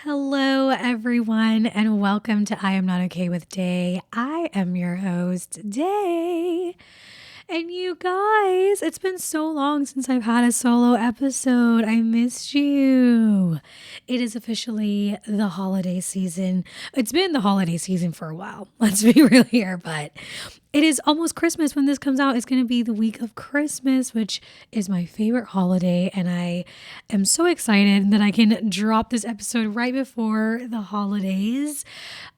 Hello, everyone, and welcome to I Am Not Okay with Day. I am your host, Day. And you guys, it's been so long since I've had a solo episode. I missed you. It is officially the holiday season. It's been the holiday season for a while. Let's be real here, but it is almost Christmas when this comes out. It's going to be the week of Christmas, which is my favorite holiday. And I am so excited that I can drop this episode right before the holidays.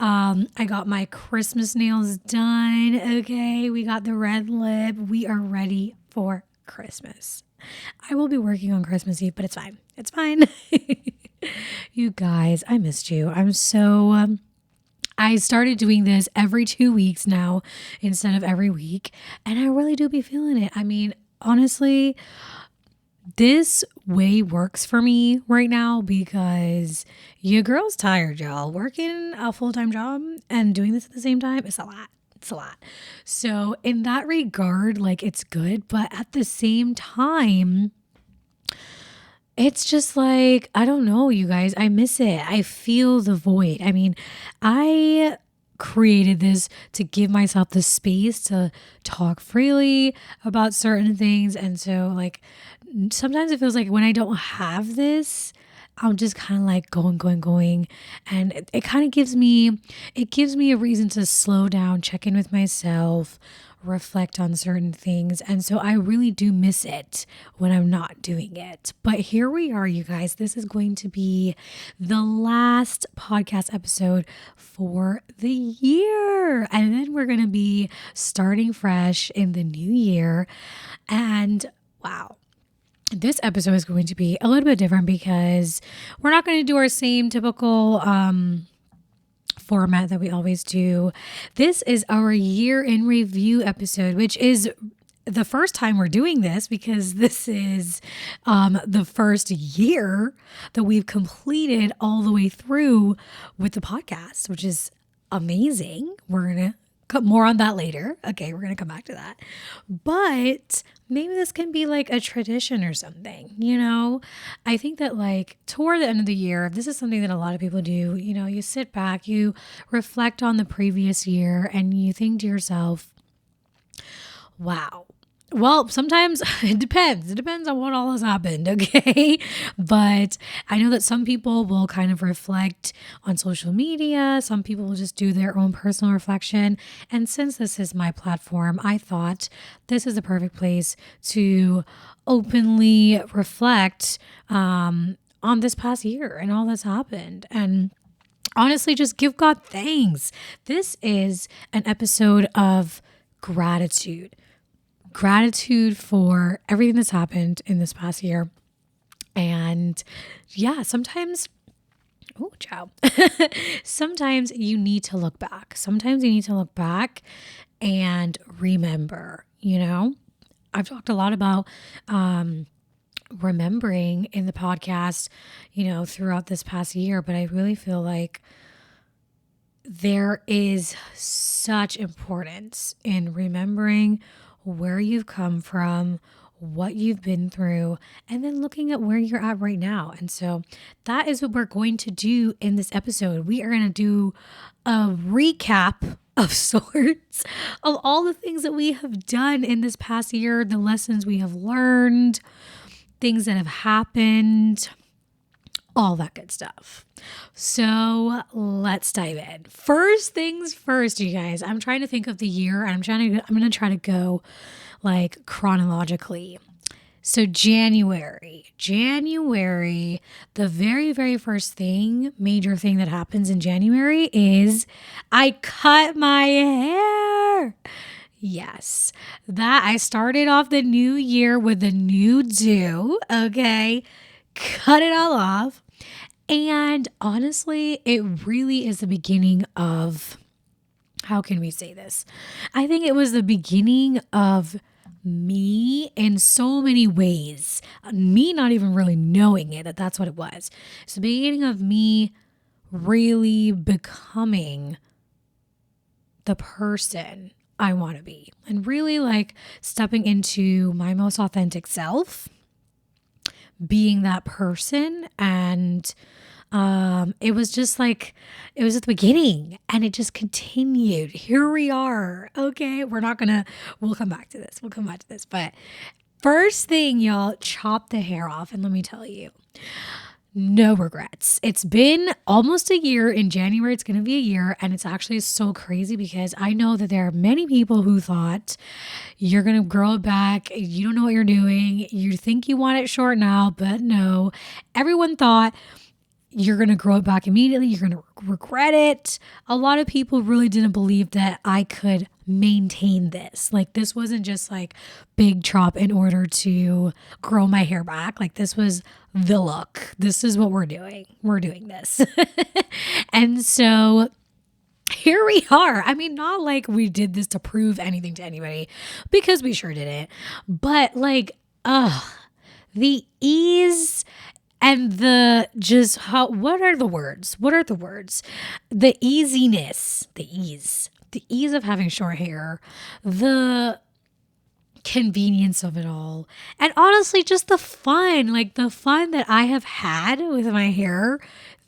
I got my Christmas nails done. Okay. We got the red lip. We are ready for Christmas. I will be working on Christmas Eve, but it's fine. It's fine. You guys, I missed you. I started doing this every 2 weeks now instead of every week, and I really do be feeling it. I mean, honestly, this way works for me right now because your girl's tired, y'all. Working a full-time job and doing this at the same time, it's a lot. It's a lot. So in that regard, like it's good, but at the same time, it's just like, I don't know, you guys. I miss it. I feel the void. I mean, I created this to give myself the space to talk freely about certain things. And so, like, sometimes it feels like when I don't have this, I'm just kind of like going. And it kind of gives me a reason to slow down, check in with myself, reflect on certain things. And so I really do miss it when I'm not doing it. But here we are, you guys. This is going to be the last podcast episode for the year. And then we're going to be starting fresh in the new year. And wow. This episode is going to be a little bit different because we're not going to do our same typical format that we always do. This is our year in review episode, which is the first time we're doing this because this is the first year that we've completed all the way through with the podcast, which is amazing. We're going to cut more on that later. Okay, we're going to come back to that. But maybe this can be like a tradition or something, you know? I think that like toward the end of the year, this is something that a lot of people do, you know, you sit back, you reflect on the previous year and you think to yourself, wow. Well, sometimes it depends. It depends on what all has happened, okay? But I know that some people will kind of reflect on social media. Some people will just do their own personal reflection. And since this is my platform, I thought this is the perfect place to openly reflect on this past year and all that's happened. And honestly, just give God thanks. This is an episode of gratitude for everything that's happened in this past year. And yeah, sometimes, oh, ciao. Sometimes you need to look back. Sometimes you need to look back and remember, you know? I've talked a lot about remembering in the podcast, you know, throughout this past year, but I really feel like there is such importance in remembering where you've come from, what you've been through, and then looking at where you're at right now. And so that is what we're going to do in this episode. We are going to do a recap of sorts of all the things that we have done in this past year, the lessons we have learned, things that have happened, all that good stuff. So let's dive in. First things first, you guys. I'm trying to think of the year. I'm going to try to go like chronologically. So January, the very, very first major thing that happens in January is I cut my hair. Yes, that I started off the new year with a new do. Okay. Cut it all off. And honestly, it really is the beginning of, how can we say this? I think it was the beginning of me in so many ways. Me not even really knowing it, that's what it was. It's the beginning of me really becoming the person I want to be and really like stepping into my most authentic self, being that person and It was just like, it was at the beginning and it just continued. Here we are. Okay. We'll come back to this. We'll come back to this. But first thing, y'all, chop the hair off. And let me tell you, no regrets. It's been almost a year. In January, it's going to be a year. And it's actually so crazy because I know that there are many people who thought you're going to grow it back. You don't know what you're doing. You think you want it short now, but no. Everyone thought you're going to grow it back immediately. You're going to regret it. A lot of people really didn't believe that I could maintain this. Like, this wasn't just like big chop in order to grow my hair back. Like, this was the look. This is what we're doing. We're doing this. And so here we are. I mean, not like we did this to prove anything to anybody, because we sure didn't. But like, the ease and the just how, what are the words? What are the words? The easiness, the ease of having short hair, the convenience of it all, and honestly, just the fun, like the fun that I have had with my hair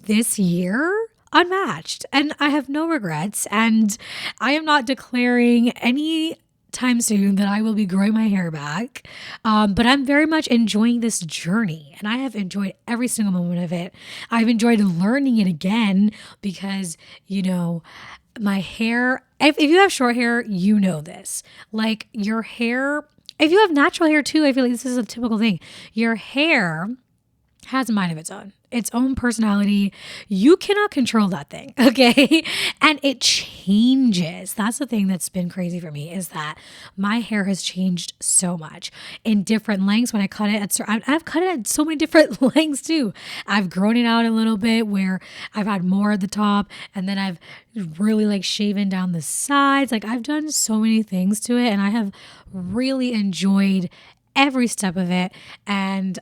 this year, unmatched. And I have no regrets. And I am not declaring any time soon that I will be growing my hair back. But I'm very much enjoying this journey and I have enjoyed every single moment of it. I've enjoyed learning it again because, my hair, if you have short hair, you know this. Like your hair, if you have natural hair too, I feel like this is a typical thing. Your hair has a mind of its own personality. You cannot control that thing, okay? And it changes. That's the thing that's been crazy for me, is that my hair has changed so much in different lengths. When I cut it I've cut it at so many different lengths too. I've grown it out a little bit where I've had more at the top, and then I've really like shaven down the sides. Like, I've done so many things to it, and I have really enjoyed every step of it. And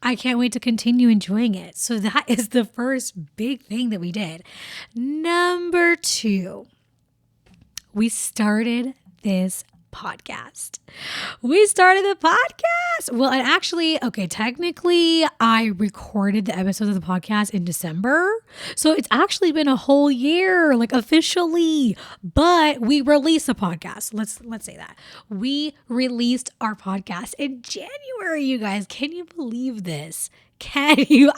I can't wait to continue enjoying it. So that is the first big thing that we did. Number 2, we started this podcast. We started the podcast. Well, and actually, okay, technically I recorded the episodes of the podcast in December. So it's actually been a whole year, like officially, but we released the podcast. Let's say that. We released our podcast in January, you guys. Can you believe this? Can you?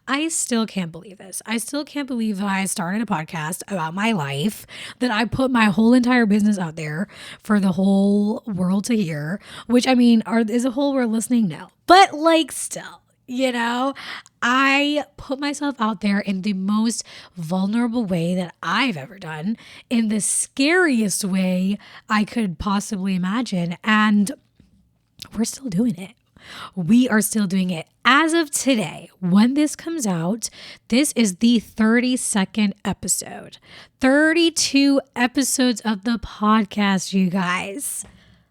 I still can't believe this. I still can't believe that I started a podcast about my life, that I put my whole entire business out there for the whole world to hear, which, I mean, is a whole world listening? No. But like, still, I put myself out there in the most vulnerable way that I've ever done, in the scariest way I could possibly imagine. And we're still doing it. We are still doing it. As of today, when this comes out, this is the 32nd episode. 32 episodes of the podcast, you guys.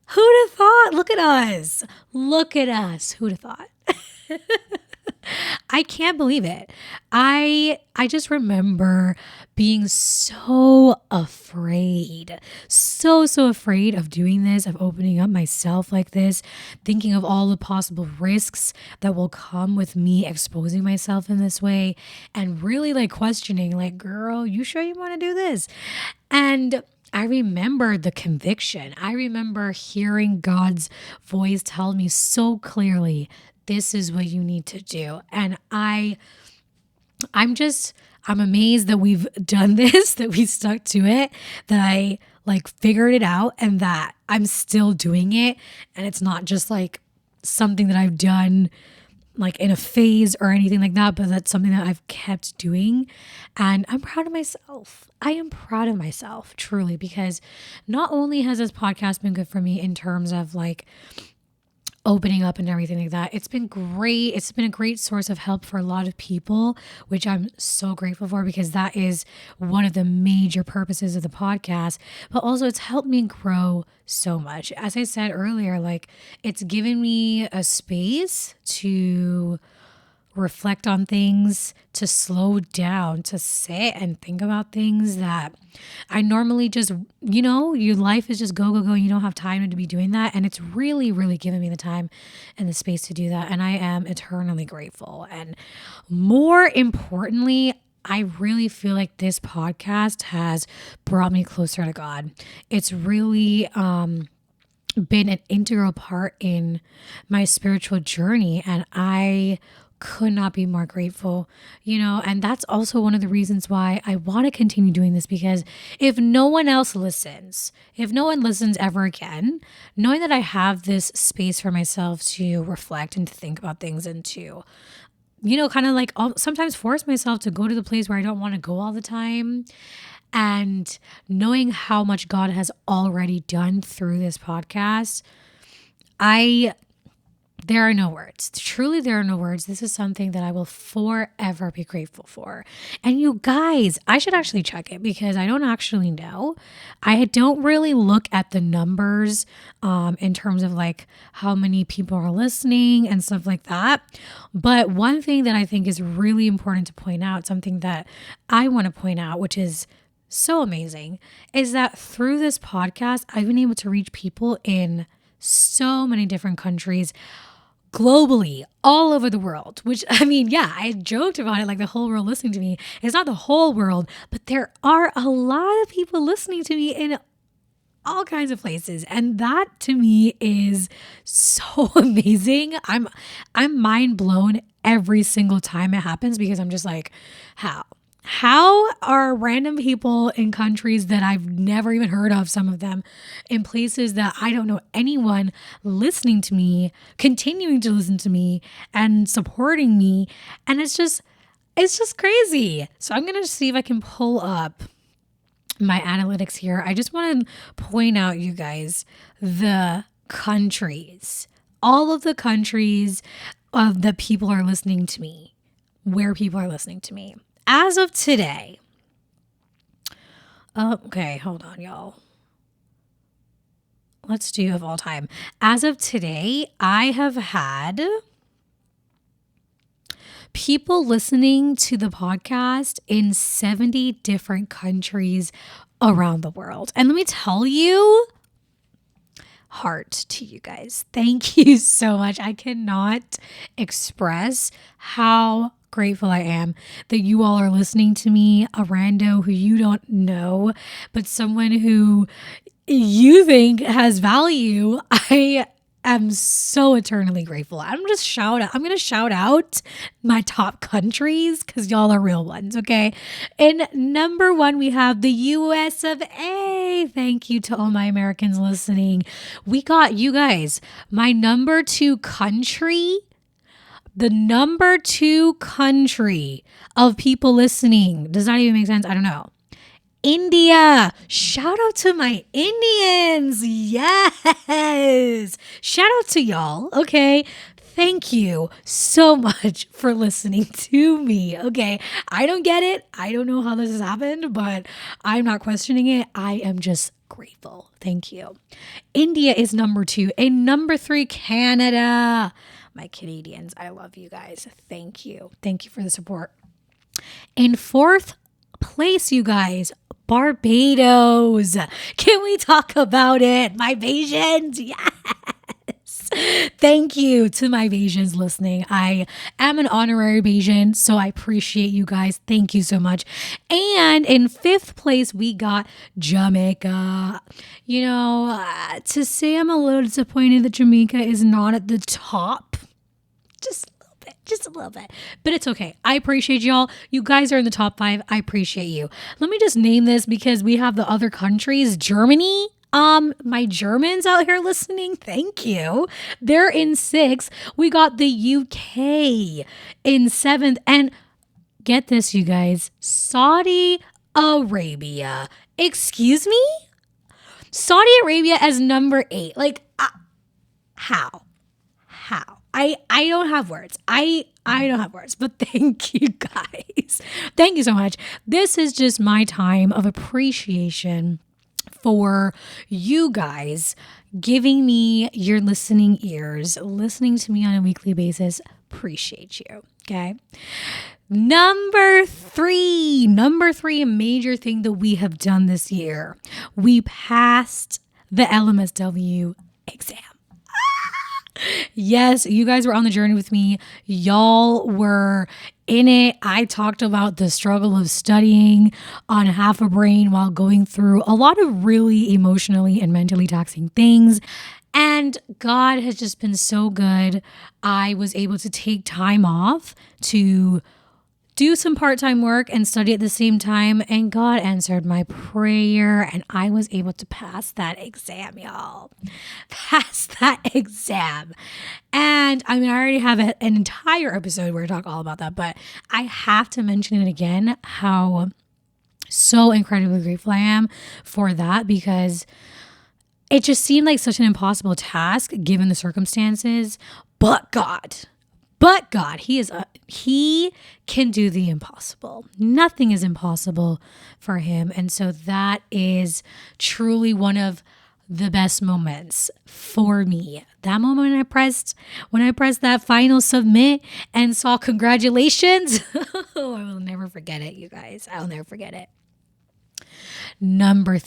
Who'd have thought? Look at us. Look at us. Who'd have thought? I can't believe it. I just remember being so afraid, so afraid of doing this, of opening up myself like this, thinking of all the possible risks that will come with me exposing myself in this way, and really like questioning, like, girl, you sure you want to do this? And I remember the conviction. I remember hearing God's voice tell me so clearly, this is what you need to do. And I'm amazed that we've done this, that we stuck to it, that I like figured it out, and that I'm still doing it. And it's not just like something that I've done like in a phase or anything like that, but that's something that I've kept doing. And I'm proud of myself. I am proud of myself, truly, because not only has this podcast been good for me in terms of like opening up and everything like that, it's been great. It's been a great source of help for a lot of people, which I'm so grateful for, because that is one of the major purposes of the podcast. But also it's helped me grow so much. As I said earlier, like, it's given me a space to reflect on things, to slow down, to sit and think about things that I normally just, your life is just go, go, go. And you don't have time to be doing that. And it's really, really given me the time and the space to do that. And I am eternally grateful. And more importantly, I really feel like this podcast has brought me closer to God. It's really been an integral part in my spiritual journey, and I could not be more grateful, and that's also one of the reasons why I want to continue doing this, because if no one else listens, if no one listens ever again, knowing that I have this space for myself to reflect and to think about things and to kind of like sometimes force myself to go to the place where I don't want to go all the time. And knowing how much God has already done through this podcast, there are no words. Truly, there are no words. This is something that I will forever be grateful for. And you guys, I should actually check it because I don't actually know. I don't really look at the numbers in terms of like how many people are listening and stuff like that. But one thing that I think is really important to point out, something that I want to point out, which is so amazing, is that through this podcast, I've been able to reach people in so many different countries globally, all over the world, which I joked about it like the whole world listening to me. It's not the whole world, but there are a lot of people listening to me in all kinds of places. And that to me is so amazing. I'm mind blown every single time it happens because I'm just like, how are random people in countries that I've never even heard of, some of them, in places that I don't know anyone, listening to me, continuing to listen to me and supporting me? And it's just crazy. So I'm going to see if I can pull up my analytics here. I just want to point out, you guys, the countries, all of the countries of that people are listening to me, where people are listening to me. As of today, okay, hold on, y'all. Let's do of all time. As of today, I have had people listening to the podcast in 70 different countries around the world. And let me tell you, heart to you guys. Thank you so much. I cannot express how grateful I am that you all are listening to me, a rando who you don't know, but someone who you think has value. I am so eternally grateful. I'm going to shout out my top countries because y'all are real ones, okay? In number 1, we have the US of A. Thank you to all my Americans listening. We got, you guys, my number 2 country. The number 2 country of people listening. Does that even make sense? I don't know. India. Shout out to my Indians. Yes. Shout out to y'all. Okay. Thank you so much for listening to me. Okay. I don't get it. I don't know how this has happened, but I'm not questioning it. I am just grateful. Thank you. India is number 2. And number 3, Canada. My Canadians, I love you guys. Thank you. Thank you for the support. In 4th place, you guys, Barbados. Can we talk about it? My Bajans, yes. Thank you to my Bajans listening. I am an honorary Bajan, so I appreciate you guys. Thank you so much. And in 5th place, we got Jamaica. To say I'm a little disappointed that Jamaica is not at the top. Just a little bit, but it's okay. I appreciate y'all. You guys are in the top 5. I appreciate you. Let me just name this because we have the other countries. Germany. My Germans out here listening, thank you. They're in 6th. We got the UK in 7th. And get this, you guys, Saudi Arabia. Excuse me? Saudi Arabia as number 8. Like, how? I don't have words. I don't have words, but thank you guys. Thank you so much. This is just my time of appreciation for you guys giving me your listening ears, listening to me on a weekly basis. Appreciate you. Okay. Number three major thing that we have done this year. We passed the LMSW exam. Yes, you guys were on the journey with me. Y'all were in it. I talked about the struggle of studying on half a brain while going through a lot of really emotionally and mentally taxing things. And God has just been so good. I was able to take time off to do some part-time work and study at the same time, and God answered my prayer, and I was able to pass that exam, y'all. Pass that exam. And I mean, I already have an entire episode where I talk all about that, but I have to mention it again, how so incredibly grateful I am for that, because it just seemed like such an impossible task given the circumstances. But God, he can do the impossible. Nothing is impossible for him. And so that is truly one of the best moments for me. That moment when I pressed that final submit and saw congratulations. Oh, I will never forget it, you guys. I'll never forget it. Number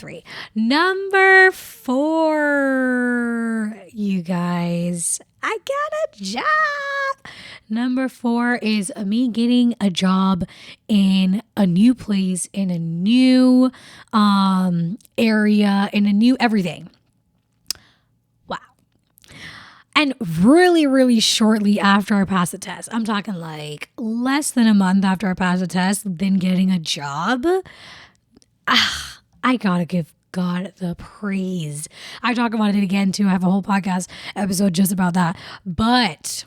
4, you guys, I got a job. Number 4 is me getting a job in a new place, in a new area, in a new everything. Wow. And really, really shortly after I passed the test, I'm talking like less than a month after I passed the test, then getting a job. I gotta give God the praise. I talk about it again too. I have a whole podcast episode just about that. But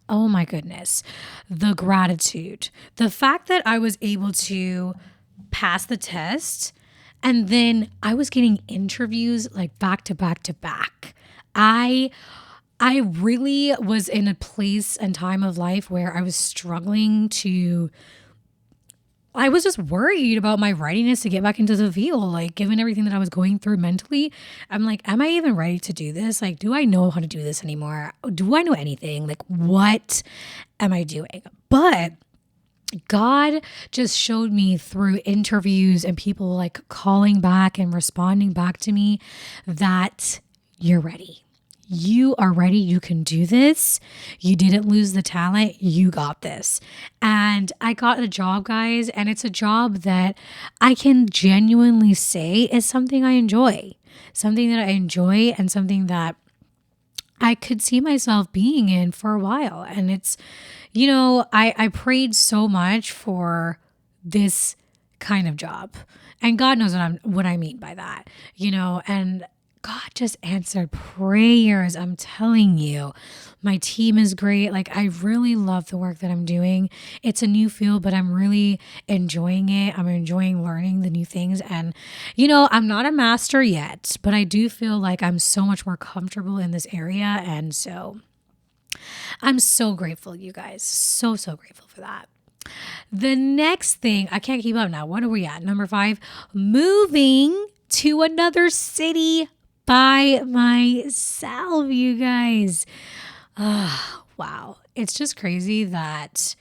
oh my goodness, the gratitude, the fact that I was able to pass the test and then I was getting interviews like back to back to back. I really was in a place and time of life where I was struggling to, I was just worried about my readiness to get back into the field. Like, given everything that I was going through mentally, I'm like, am I even ready to do this? Like, do I know how to do this anymore? Do I know anything? Like, what am I doing? But God just showed me through interviews and people like calling back and responding back to me that you're ready. You are ready. You can do this. You didn't lose the talent. You got this. And I got a job, guys, and it's a job that I can genuinely say is something I enjoy. Something that I enjoy and something that I could see myself being in for a while. And it's, you know, I prayed so much for this kind of job. And God knows what I mean by that, you know, and God just answered prayers. I'm telling you, my team is great. Like, I really love the work that I'm doing. It's a new field, but I'm really enjoying it. I'm enjoying learning the new things. And, you know, I'm not a master yet, but I do feel like I'm so much more comfortable in this area. And so I'm so grateful, you guys. So grateful for that. The next thing, I can't keep up now. What are we at? Number 5, moving to another city by myself, you guys. Wow. It's just crazy that,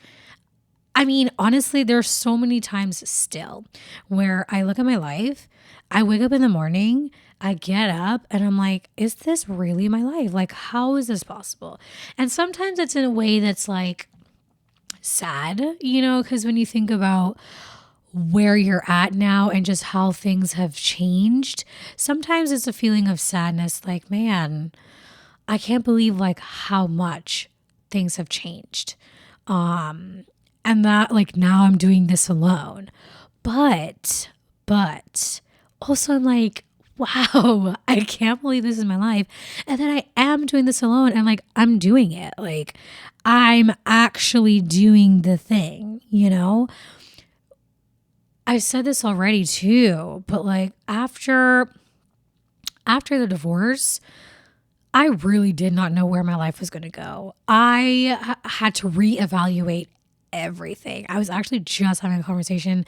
I mean, honestly, there's so many times still where I look at my life, I wake up in the morning, I get up and I'm like, is this really my life? Like, how is this possible? And sometimes it's in a way that's like sad, you know, because when you think about where you're at now and just how things have changed, sometimes it's a feeling of sadness, like, man, I can't believe like how much things have changed. And that like now I'm doing this alone. But also I'm like, wow, I can't believe this is my life. And then I am doing this alone and like I'm doing it. Like, I'm actually doing the thing, you know? I've said this already too, but like after the divorce, I really did not know where my life was going to go. I had to reevaluate everything. I was actually just having a conversation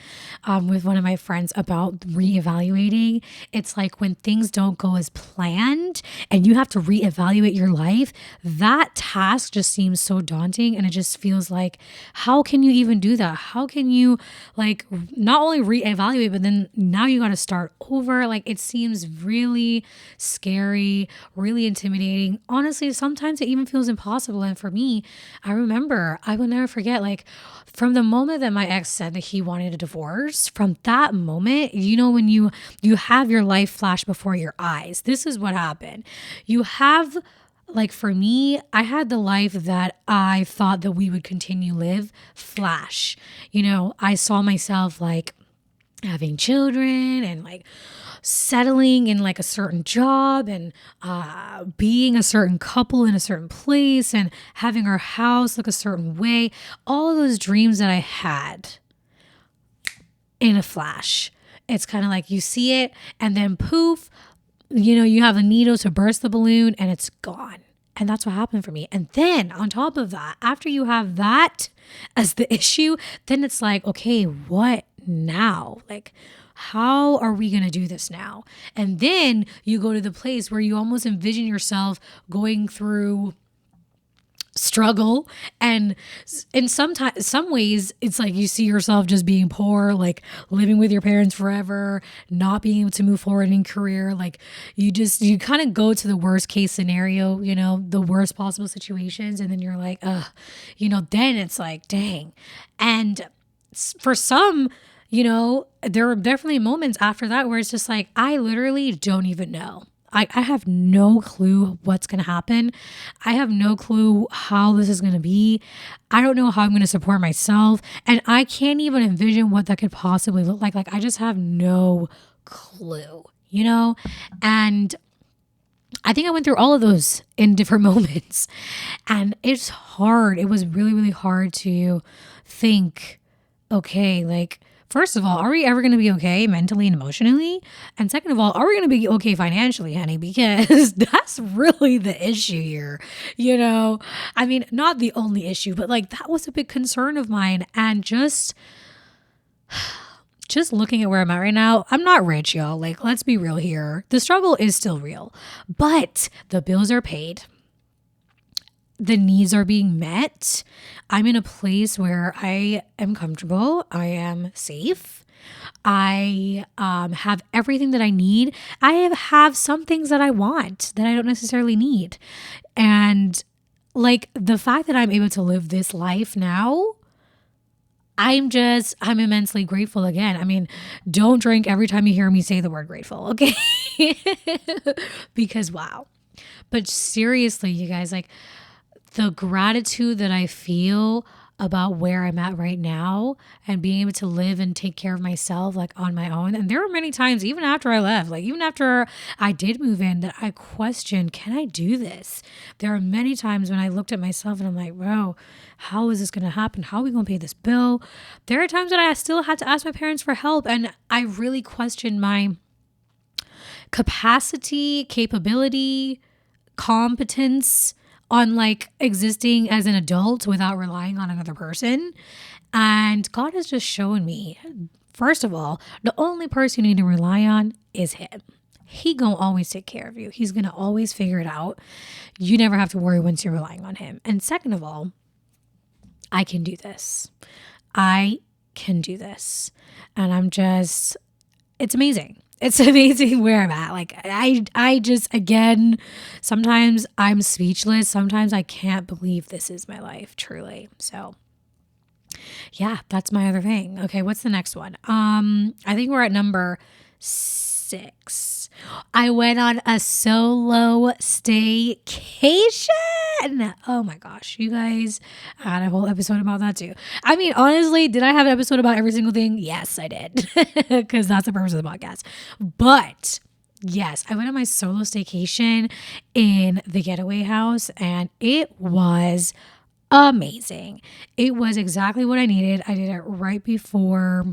with one of my friends about reevaluating. It's like when things don't go as planned and you have to reevaluate your life, that task just seems so daunting. And it just feels like, how can you even do that? How can you like not only reevaluate, but then now you got to start over? Like it seems really scary, really intimidating. Honestly, sometimes it even feels impossible. And for me, I remember, I will never forget, like from the moment that my ex said that he wanted a divorce, from that moment, when you have your life flash before your eyes, this is what happened. You have, like for me, I had the life that I thought that we would continue live flash. I saw myself like having children and like settling in like a certain job and being a certain couple in a certain place and having our house look a certain way. All of those dreams that I had in a flash. It's kind of like you see it and then poof, you have a needle to burst the balloon and it's gone. And that's what happened for me. And then on top of that, after you have that as the issue, then it's like, okay, what now? Like, how are we going to do this now? And then you go to the place where you almost envision yourself going through struggle, and in some ways it's like you see yourself just being poor, like living with your parents forever, not being able to move forward in career. Like you kind of go to the worst case scenario, the worst possible situations, and then you're like, then it's like, dang. And for some, there are definitely moments after that where it's just like, I literally don't even know. I have no clue what's going to happen. I have no clue how this is going to be. I don't know how I'm going to support myself. And I can't even envision what that could possibly look like. Like, I just have no clue, And I think I went through all of those in different moments. And it's hard. It was really, really hard to think, okay, like, first of all, are we ever going to be okay mentally and emotionally? And second of all, are we going to be okay financially, honey? Because that's really the issue here. I mean, not the only issue, but like that was a big concern of mine. And just looking at where I'm at right now, I'm not rich, y'all. Like, let's be real here. The struggle is still real, but the bills are paid. The needs are being met. I'm in a place where I am comfortable. I am safe. I have everything that I need. I have some things that I want that I don't necessarily need. And like the fact that I'm able to live this life now, I'm immensely grateful again. I mean, don't drink every time you hear me say the word grateful, okay? Because wow. But seriously, you guys, like, the gratitude that I feel about where I'm at right now and being able to live and take care of myself like on my own. And there were many times, even after I left, like even after I did move in, that I questioned, can I do this? There are many times when I looked at myself and I'm like, bro, how is this going to happen? How are we going to pay this bill? There are times that I still had to ask my parents for help. And I really questioned my capacity, capability, competence on like existing as an adult without relying on another person. And God has just shown me, first of all, the only person you need to rely on is him. He gonna always take care of you. He's gonna always figure it out. You never have to worry once you're relying on him. And second of all, I can do this. I can do this. And it's amazing. It's amazing where I'm at. Like I just, again, sometimes I'm speechless. Sometimes I can't believe this is my life, truly. So yeah, that's my other thing. Okay, what's the next one? I think we're at number 6. I went on a solo staycation. Oh my gosh, you guys, I had a whole episode about that too. I mean, honestly, did I have an episode about every single thing? Yes, I did, because that's the purpose of the podcast. But yes, I went on my solo staycation in the Getaway House, and it was amazing. It was exactly what I needed. I did it right before.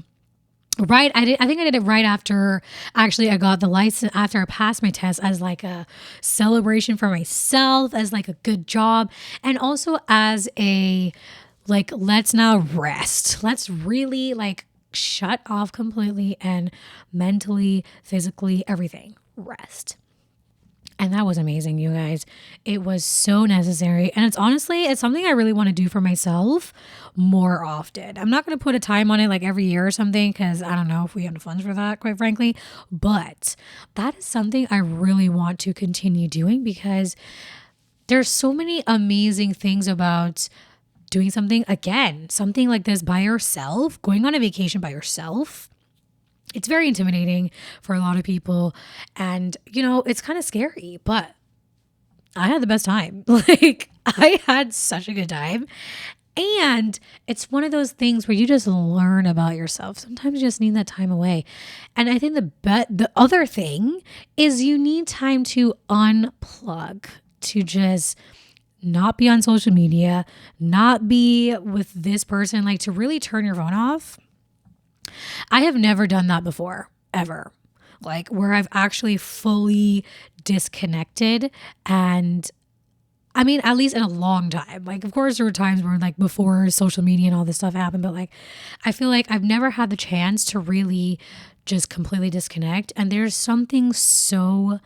I think I did it right after actually I got the license, after I passed my test, as like a celebration for myself, as like a good job, and also as a Like, let's now rest. Let's really like shut off completely and mentally, physically, everything. Rest. And that was amazing, you guys. It was so necessary. And it's something I really want to do for myself more often. I'm not going to put a time on it like every year or something because I don't know if we have the funds for that, quite frankly. But that is something I really want to continue doing because there's so many amazing things about doing something like this by yourself, going on a vacation by yourself. It's very intimidating for a lot of people. And, it's kind of scary, but I had the best time. Like, I had such a good time. And it's one of those things where you just learn about yourself. Sometimes you just need that time away. And I think the other thing is you need time to unplug, to just not be on social media, not be with this person, like to really turn your phone off. I have never done that before, ever. Like where I've actually fully disconnected, and I mean, at least in a long time. Like, of course, there were times where like before social media and all this stuff happened, but like, I feel like I've never had the chance to really just completely disconnect. And there's something so,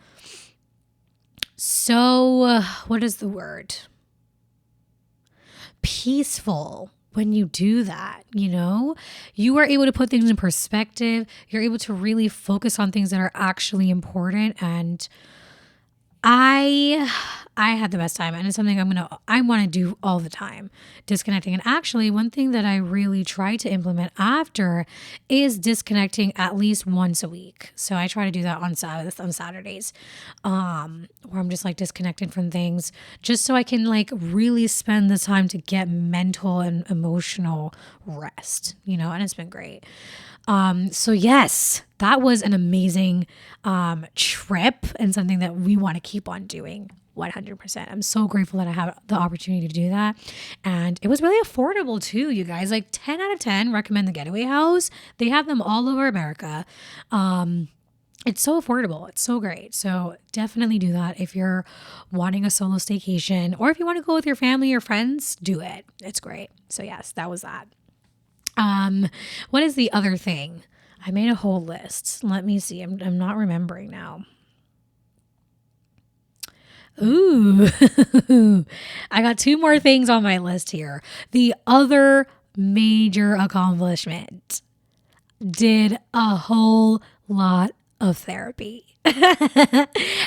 what is the word? Peaceful when you do that. You are able to put things in perspective. You're able to really focus on things that are actually important. And I had the best time, and it's something I want to do all the time, disconnecting. And actually, one thing that I really try to implement after is disconnecting at least once a week. So I try to do that on Saturdays, where I'm just like disconnected from things, just so I can like really spend the time to get mental and emotional rest, and it's been great. So yes, that was an amazing trip and something that we want to keep on doing 100%. I'm so grateful that I have the opportunity to do that. And it was really affordable too, you guys. Like 10 out of 10 recommend the Getaway House. They have them all over America. It's so affordable. It's so great. So definitely do that if you're wanting a solo staycation, or if you want to go with your family or friends, do it. It's great. So yes, that was that. What is the other thing? I made a whole list. Let me see. I'm not remembering now. Ooh, I got 2 more things on my list here. The other major accomplishment: did a whole lot of therapy. And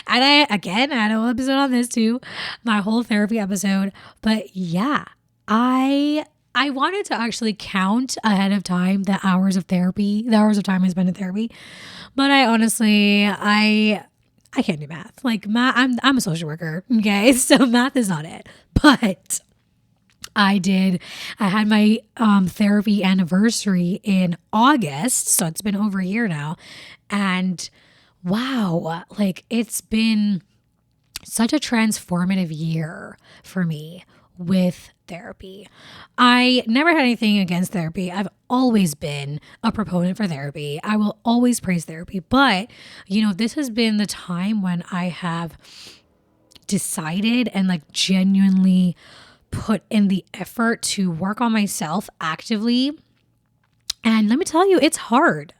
I had a whole episode on this too, my whole therapy episode. But yeah, I wanted to actually count ahead of time the hours of time I spent in therapy. But I honestly, I can't do math. Like I'm a social worker, okay? So math is not it. But I had my therapy anniversary in August. So it's been over a year now. And wow, like it's been such a transformative year for me with therapy. I never had anything against therapy. I've always been a proponent for therapy. I will always praise therapy. But, this has been the time when I have decided and like genuinely put in the effort to work on myself actively. And let me tell you, it's hard.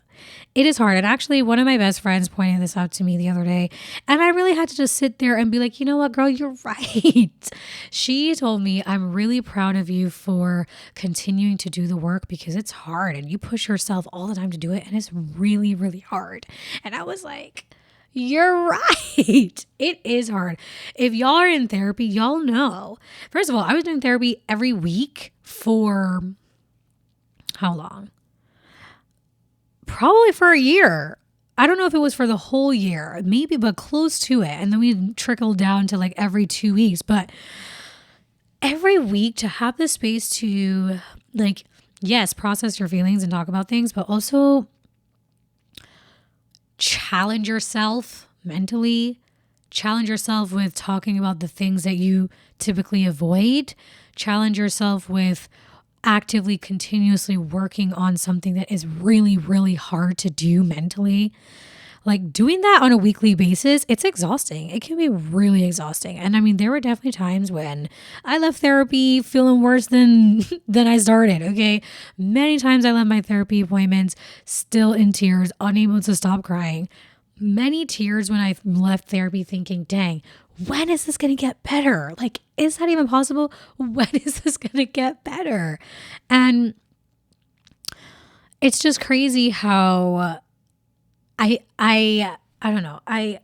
It is hard. And actually, one of my best friends pointed this out to me the other day. And I really had to just sit there and be like, you know what, girl, you're right. She told me, I'm really proud of you for continuing to do the work because it's hard and you push yourself all the time to do it. And it's really, really hard. And I was like, you're right. It is hard. If y'all are in therapy, y'all know. First of all, I was doing therapy every week for how long? Probably for a year. I don't know if it was for the whole year, maybe, but close to it. And then we trickled down to like every 2 weeks. But every week to have the space to like, yes, process your feelings and talk about things, but also challenge yourself mentally, challenge yourself with talking about the things that you typically avoid, challenge yourself with actively, continuously working on something that is really, really hard to do mentally. like doing that on a weekly basis, it's exhausting. It can be really exhausting. And I mean, there were definitely times when I left therapy feeling worse than than I started. Okay. Many times I left my therapy appointments still in tears, unable to stop crying. Many tears when I left therapy thinking, dang, when is this going to get better? Like, is that even possible? When is this going to get better? And it's just crazy how I don't know. I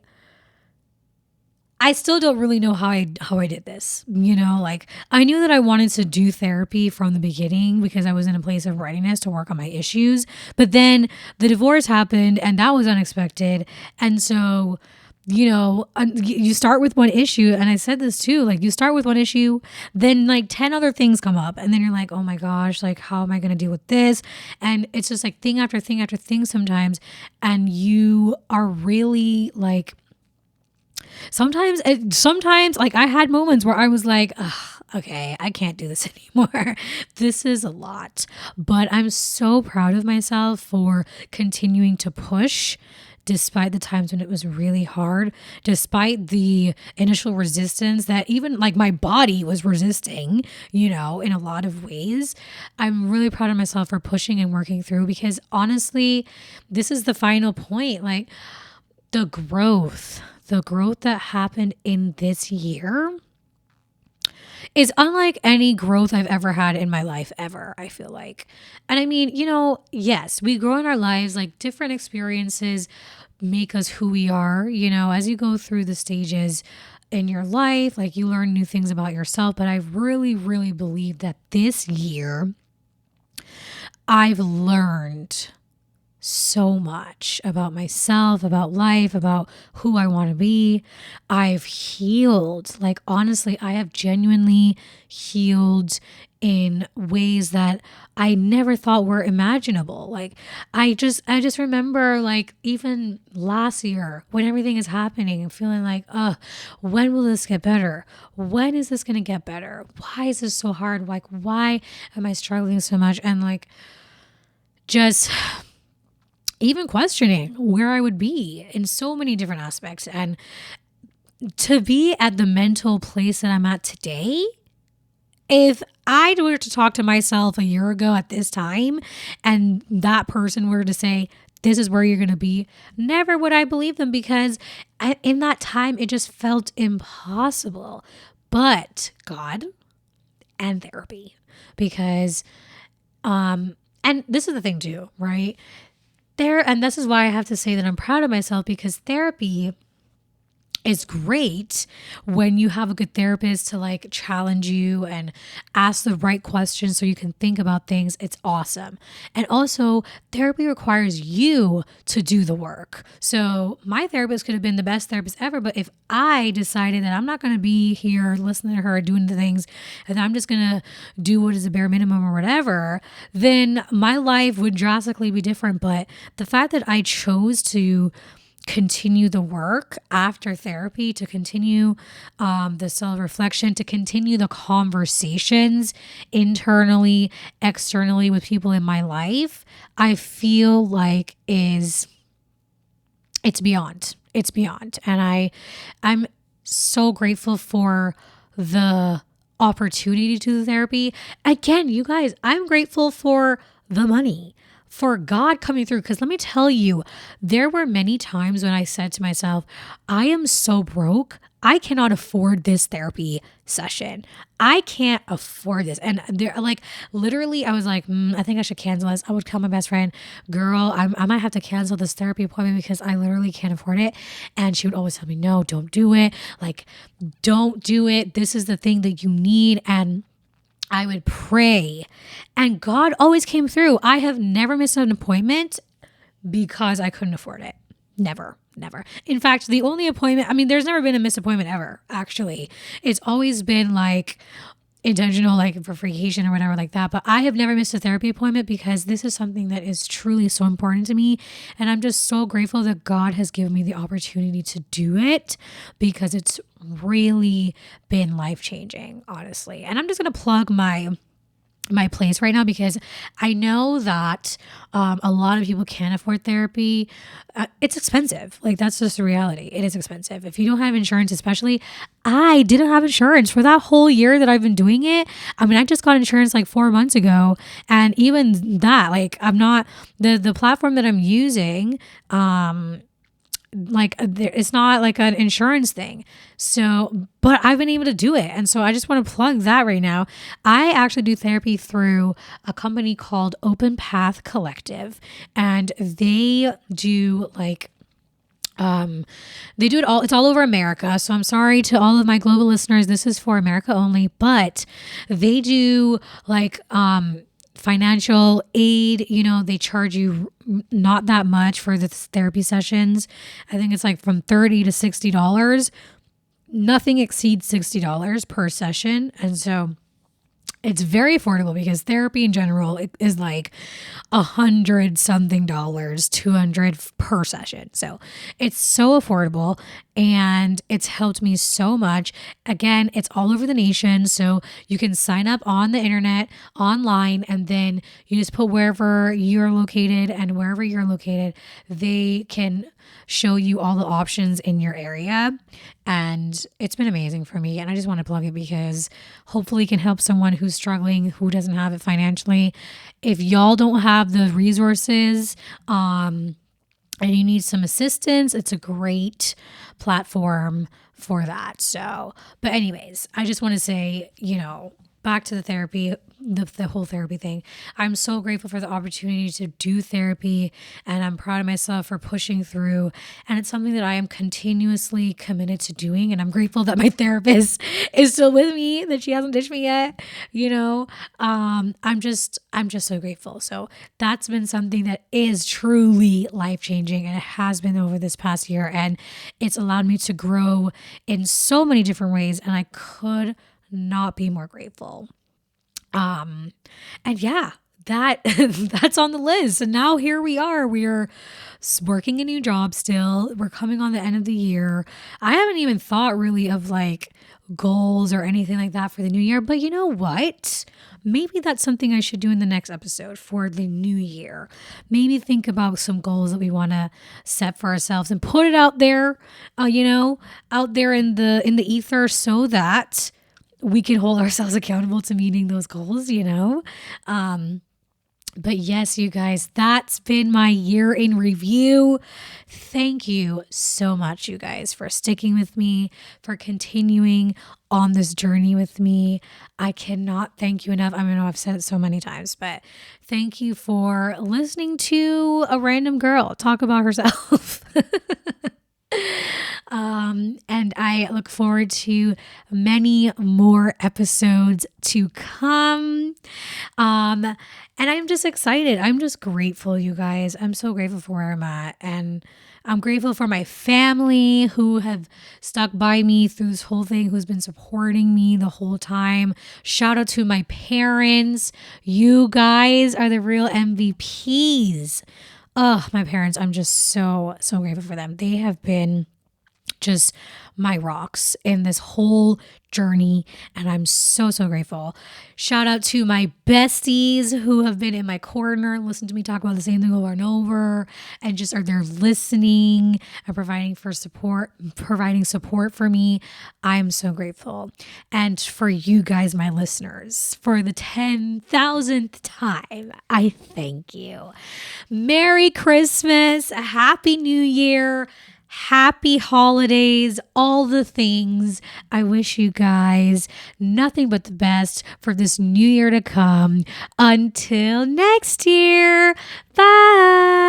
still don't really know how I did this. You know, like I knew that I wanted to do therapy from the beginning because I was in a place of readiness to work on my issues. But then the divorce happened and that was unexpected. And so, you know, you start with one issue, and I said this too, like you start with one issue, then like 10 other things come up, and then you're like, oh my gosh, like how am I going to deal with this? And it's just like thing after thing after thing sometimes, and you are really like sometimes like I had moments where I was like, ugh, okay, I can't do this anymore. This is a lot. But I'm so proud of myself for continuing to push despite the times when it was really hard, despite the initial resistance that even like my body was resisting, you know, in a lot of ways. I'm really proud of myself for pushing and working through because honestly, this is the final point. Like the growth that happened in this year is unlike any growth I've ever had in my life ever, I feel like. And I mean, you know, yes, we grow in our lives, like different experiences make us who we are, you know, as you go through the stages in your life, like you learn new things about yourself. But I really, really believe that this year I've learned so much about myself, about life, about who I want to be. I've healed. Like, honestly, I have genuinely healed in ways that I never thought were imaginable. Like, I just remember, like, even last year when everything is happening and feeling like, when will this get better? When is this going to get better? Why is this so hard? Like, why am I struggling so much? And, like, just even questioning where I would be in so many different aspects. And to be at the mental place that I'm at today, if I were to talk to myself a year ago at this time and that person were to say, this is where you're going to be, never would I believe them because in that time, it just felt impossible. But God and therapy, because, and this is the thing too, right? And this is why I have to say that I'm proud of myself because therapy is great when you have a good therapist to like challenge you and ask the right questions so you can think about things. It's awesome. And also, therapy requires you to do the work. So my therapist could have been the best therapist ever, but if I decided that I'm not going to be here listening to her doing the things and I'm just going to do what is a bare minimum or whatever, then my life would drastically be different. But the fact that I chose to continue the work after therapy, to continue the self-reflection, to continue the conversations internally, externally with people in my life, I feel like it's beyond. It's beyond. And I'm so grateful for the opportunity to do the therapy. Again, you guys, I'm grateful for the money, for God coming through. Because let me tell you, there were many times when I said to myself, I am so broke. I cannot afford this therapy session. I can't afford this. And there, like, literally, I was like, I think I should cancel this. I would tell my best friend, girl, I might have to cancel this therapy appointment because I literally can't afford it. And she would always tell me, no, don't do it. Like, don't do it. This is the thing that you need. And I would pray, and God always came through. I have never missed an appointment because I couldn't afford it. Never, never. In fact, the only appointment, I mean, there's never been a missed appointment ever, actually. It's always been like intentional, like for vacation or whatever like that. But I have never missed a therapy appointment because this is something that is truly so important to me. And I'm just so grateful that God has given me the opportunity to do it because it's really been life-changing, honestly. And I'm just going to plug my my place right now, because I know that a lot of people can't afford therapy. It's expensive. Like, that's just the reality. It is expensive. If you don't have insurance, especially, I didn't have insurance for that whole year that I've been doing it. I mean, I just got insurance like 4 months ago. And even that, like, I'm not, the platform that I'm using, it's not like an insurance thing. So, but I've been able to do it. And so I just want to plug that right now. I actually do therapy through a company called Open Path Collective, and they do they do it all. It's all over America. So I'm sorry to all of my global listeners. This is for America only, but they do financial aid. They charge you not that much for the therapy sessions. I think it's like from $30 to $60. Nothing exceeds $60 per session. And so it's very affordable, because therapy in general is like $100 something, 200 per session. So it's so affordable, and it's helped me so much. Again, it's all over the nation. So you can sign up on the internet, online, and then you just put wherever you're located, and wherever you're located, they can show you all the options in your area. And it's been amazing for me. And I just want to plug it, because hopefully it can help someone who's struggling, who doesn't have it financially. If y'all don't have the resources, and you need some assistance, it's a great platform for that. So, but anyways, I just want to say, back to the therapy, the whole therapy thing. I'm so grateful for the opportunity to do therapy, and I'm proud of myself for pushing through. And it's something that I am continuously committed to doing. And I'm grateful that my therapist is still with me, that she hasn't ditched me yet. I'm just so grateful. So that's been something that is truly life-changing, and it has been over this past year. And it's allowed me to grow in so many different ways. And I could not be more grateful. And yeah, that's on the list. And now here we are. We're working a new job still. We're coming on the end of the year. I haven't even thought really of like goals or anything like that for the new year. But you know what? Maybe that's something I should do in the next episode for the new year. Maybe think about some goals that we want to set for ourselves and put it out there, out there in the ether, so that we can hold ourselves accountable to meeting those goals, But yes, you guys, that's been my year in review. Thank you so much, you guys, for sticking with me, for continuing on this journey with me. I cannot thank you enough. I know I've said it so many times, but thank you for listening to a random girl talk about herself. And I look forward to many more episodes to come. And I'm just excited. I'm just grateful, you guys. I'm so grateful for where I'm at. And I'm grateful for my family who have stuck by me through this whole thing, who's been supporting me the whole time. Shout out to my parents. You guys are the real MVPs. Oh, my parents, I'm just so grateful for them. They have been just my rocks in this whole journey, and I'm so grateful. Shout out to my besties who have been in my corner, listen to me talk about the same thing over and over, and just are there listening and providing support for me. I'm so grateful. And for you guys, my listeners, for the 10,000th time, I thank you. Merry Christmas, Happy New Year, Happy holidays, all the things. I wish you guys nothing but the best for this new year to come. Until next year, bye.